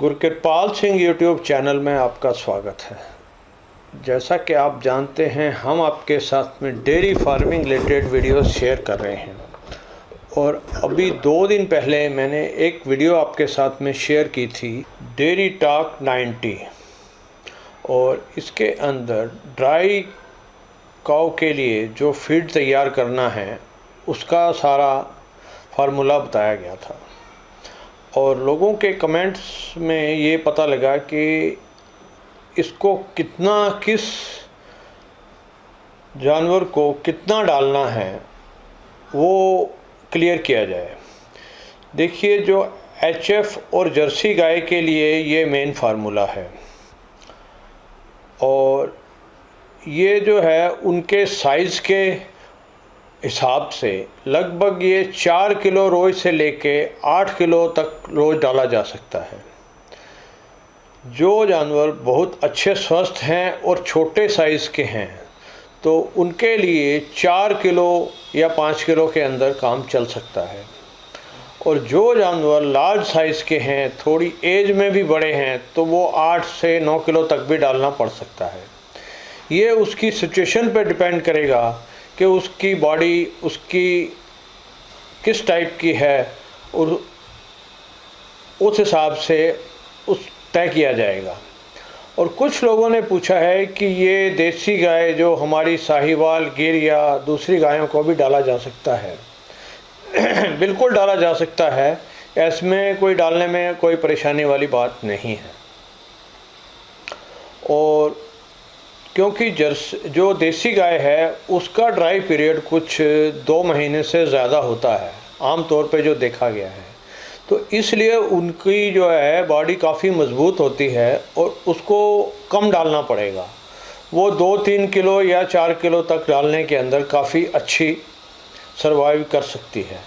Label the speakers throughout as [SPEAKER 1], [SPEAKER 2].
[SPEAKER 1] गुरकिरपाल Singh YouTube channel में आपका स्वागत है। जैसा कि आप जानते हैं, हम आपके साथ में dairy farming related videos share कर रहे हैं और अभी 2 दिन पहले मैंने एक वीडियो आपके साथ में शेयर की थी, डेयरी टॉक 90, और इसके अंदर ड्राई काऊ के लिए जो फीड तैयार करना है उसका सारा फार्मूला बताया गया था। और लोगों के कमेंट्स में ये पता लगा कि इसको किस जानवर को कितना डालना है वो क्लियर किया जाए। देखिए, जो एचएफ और जर्सी गाय के लिए ये मेन फार्मूला है और ये जो है उनके साइज़ के हिसाब से लगभग ये 4 किलो रोज़ से लेके 8 किलो तक रोज़ डाला जा सकता है। जो जानवर बहुत अच्छे स्वस्थ हैं और छोटे साइज़ के हैं तो उनके लिए 4 किलो या 5 किलो के अंदर काम चल सकता है, और जो जानवर लार्ज साइज़ के हैं, थोड़ी एज में भी बड़े हैं, तो वो 8 से 9 किलो तक भी डालना पड़ सकता है। ये उसकी सिचुएशन पर डिपेंड करेगा कि उसकी बॉडी उसकी किस टाइप की है और उस हिसाब से उस तय किया जाएगा। और कुछ लोगों ने पूछा है कि ये देसी गाय जो हमारी साहिवाल, गिर या दूसरी गायों को भी डाला जा सकता है। बिल्कुल डाला जा सकता है, इसमें कोई डालने में कोई परेशानी वाली बात नहीं है। और क्योंकि जो देसी गाय है उसका ड्राई पीरियड कुछ 2 महीने से ज़्यादा होता है आम तौर पे जो देखा गया है, तो इसलिए उनकी जो है बॉडी काफ़ी मज़बूत होती है और उसको कम डालना पड़ेगा। वो 2-3 किलो या 4 किलो तक डालने के अंदर काफ़ी अच्छी सर्वाइव कर सकती है।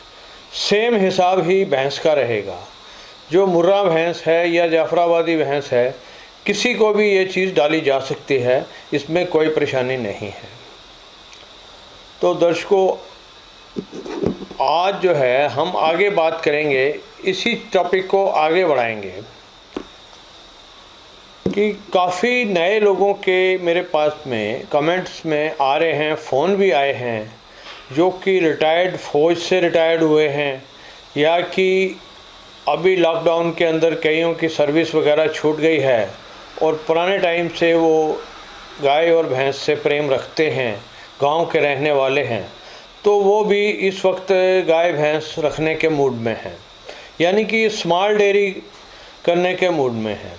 [SPEAKER 1] सेम हिसाब ही भैंस का रहेगा। जो मुर्रा भैंस है या जाफराबादी भैंस है, किसी को भी ये चीज़ डाली जा सकती है, इसमें कोई परेशानी नहीं है। तो दर्शकों, आज जो है हम आगे बात करेंगे, इसी टॉपिक को आगे बढ़ाएंगे कि काफ़ी नए लोगों के मेरे पास में कमेंट्स में आ रहे हैं, फ़ोन भी आए हैं जो कि रिटायर्ड फ़ौज से रिटायर्ड हुए हैं या कि अभी लॉकडाउन के अंदर कईयों की सर्विस वगैरह छूट गई है और पुराने टाइम से वो गाय और भैंस से प्रेम रखते हैं, गांव के रहने वाले हैं, तो वो भी इस वक्त गाय भैंस रखने के मूड में हैं, यानी कि स्मॉल डेयरी करने के मूड में हैं।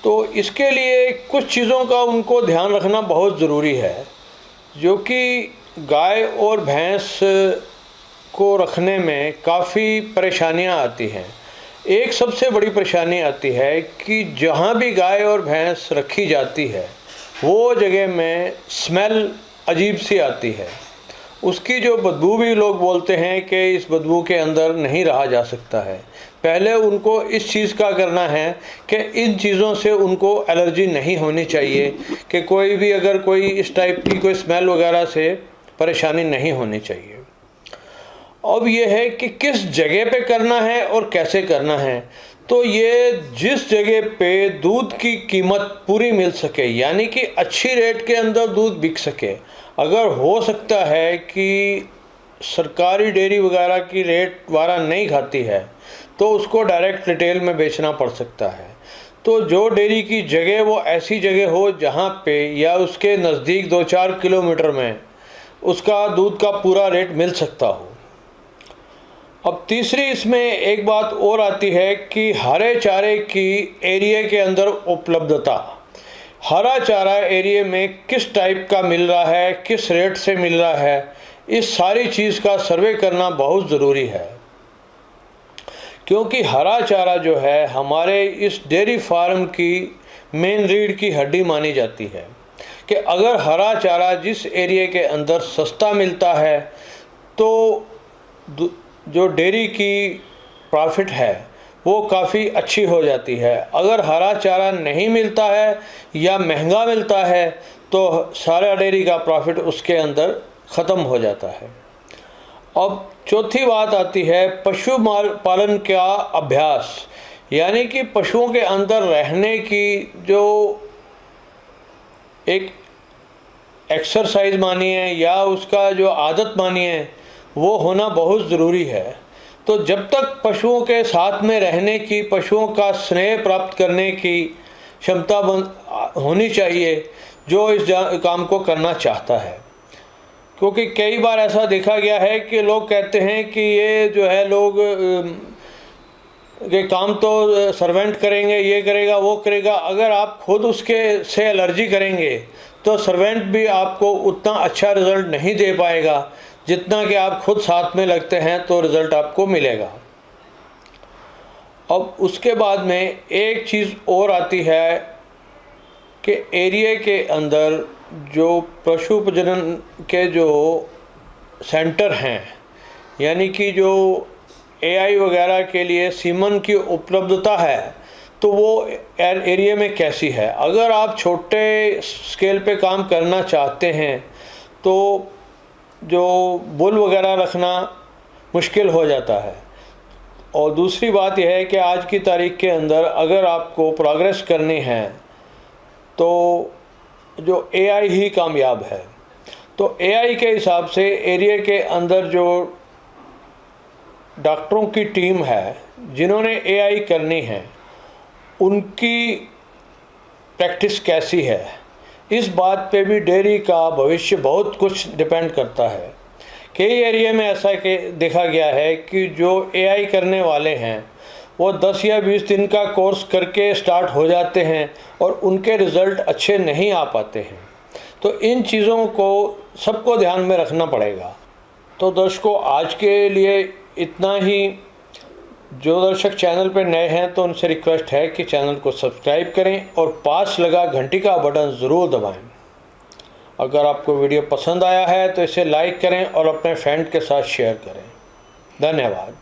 [SPEAKER 1] तो इसके लिए कुछ चीज़ों का उनको ध्यान रखना बहुत ज़रूरी है, जो कि गाय और भैंस को रखने में काफ़ी परेशानियां आती हैं। एक सबसे बड़ी परेशानी आती है कि जहाँ भी गाय और भैंस रखी जाती है वो जगह में स्मेल अजीब सी आती है। उसकी जो बदबू भी लोग बोलते हैं कि इस बदबू के अंदर नहीं रहा जा सकता है। पहले उनको इस चीज़ का करना है कि इन चीज़ों से उनको एलर्जी नहीं होनी चाहिए, कि कोई भी अगर कोई इस टाइप की कोई स्मेल वगैरह से परेशानी नहीं होनी चाहिए। अब ये है कि किस जगह पे करना है और कैसे करना है। तो ये जिस जगह पे दूध की कीमत पूरी मिल सके, यानी कि अच्छी रेट के अंदर दूध बिक सके। अगर हो सकता है कि सरकारी डेयरी वगैरह की रेट वारा नहीं खाती है तो उसको डायरेक्ट रिटेल में बेचना पड़ सकता है। तो जो डेयरी की जगह वो ऐसी जगह हो जहाँ पे या उसके नज़दीक 2-4 किलोमीटर में उसका दूध का पूरा रेट मिल सकता हो। अब तीसरी इसमें एक बात और आती है कि हरे चारे की एरिया के अंदर उपलब्धता। हरा चारा एरिया में किस टाइप का मिल रहा है, किस रेट से मिल रहा है, इस सारी चीज़ का सर्वे करना बहुत ज़रूरी है। क्योंकि हरा चारा जो है हमारे इस डेयरी फार्म की मेन रीढ़ की हड्डी मानी जाती है, कि अगर हरा चारा जिस एरिया के अंदर सस्ता मिलता है तो जो डेयरी की प्रॉफिट है वो काफ़ी अच्छी हो जाती है। अगर हरा चारा नहीं मिलता है या महंगा मिलता है तो सारा डेयरी का प्रॉफिट उसके अंदर ख़त्म हो जाता है। अब चौथी बात आती है पशु पालन का अभ्यास, यानी कि पशुओं के अंदर रहने की जो एक एक्सरसाइज मानी है या उसका जो आदत मानी है वो होना बहुत ज़रूरी है। तो जब तक पशुओं के साथ में रहने की, पशुओं का स्नेह प्राप्त करने की क्षमता होनी चाहिए जो इस काम को करना चाहता है। क्योंकि कई बार ऐसा देखा गया है कि लोग कहते हैं कि ये जो है लोग ये काम तो सर्वेंट करेंगे, ये करेगा वो करेगा। अगर आप खुद उसके से एलर्जी करेंगे तो सर्वेंट भी आपको उतना अच्छा रिज़ल्ट नहीं दे पाएगा जितना कि आप खुद साथ में लगते हैं तो रिज़ल्ट आपको मिलेगा। अब उसके बाद में एक चीज़ और आती है कि एरिया के अंदर जो पशु प्रजनन के जो सेंटर हैं, यानी कि जो एआई वगैरह के लिए सीमन की उपलब्धता है, तो वो एरिया में कैसी है। अगर आप छोटे स्केल पे काम करना चाहते हैं तो जो बुल वगैरह रखना मुश्किल हो जाता है। और दूसरी बात यह है कि आज की तारीख के अंदर अगर आपको प्रोग्रेस करनी है तो जो एआई ही कामयाब है। तो एआई के हिसाब से एरिया के अंदर जो डॉक्टरों की टीम है जिन्होंने एआई करनी है, उनकी प्रैक्टिस कैसी है, इस बात पे भी डेयरी का भविष्य बहुत कुछ डिपेंड करता है। कई एरिया में ऐसा कि देखा गया है कि जो एआई करने वाले हैं वो 10 या 20 दिन का कोर्स करके स्टार्ट हो जाते हैं और उनके रिज़ल्ट अच्छे नहीं आ पाते हैं। तो इन चीज़ों को सबको ध्यान में रखना पड़ेगा। तो दर्शकों, आज के लिए इतना ही। जो दर्शक चैनल पर नए हैं तो उनसे रिक्वेस्ट है कि चैनल को सब्सक्राइब करें और पास लगा घंटी का बटन ज़रूर दबाएं। अगर आपको वीडियो पसंद आया है तो इसे लाइक करें और अपने फ्रेंड के साथ शेयर करें। धन्यवाद।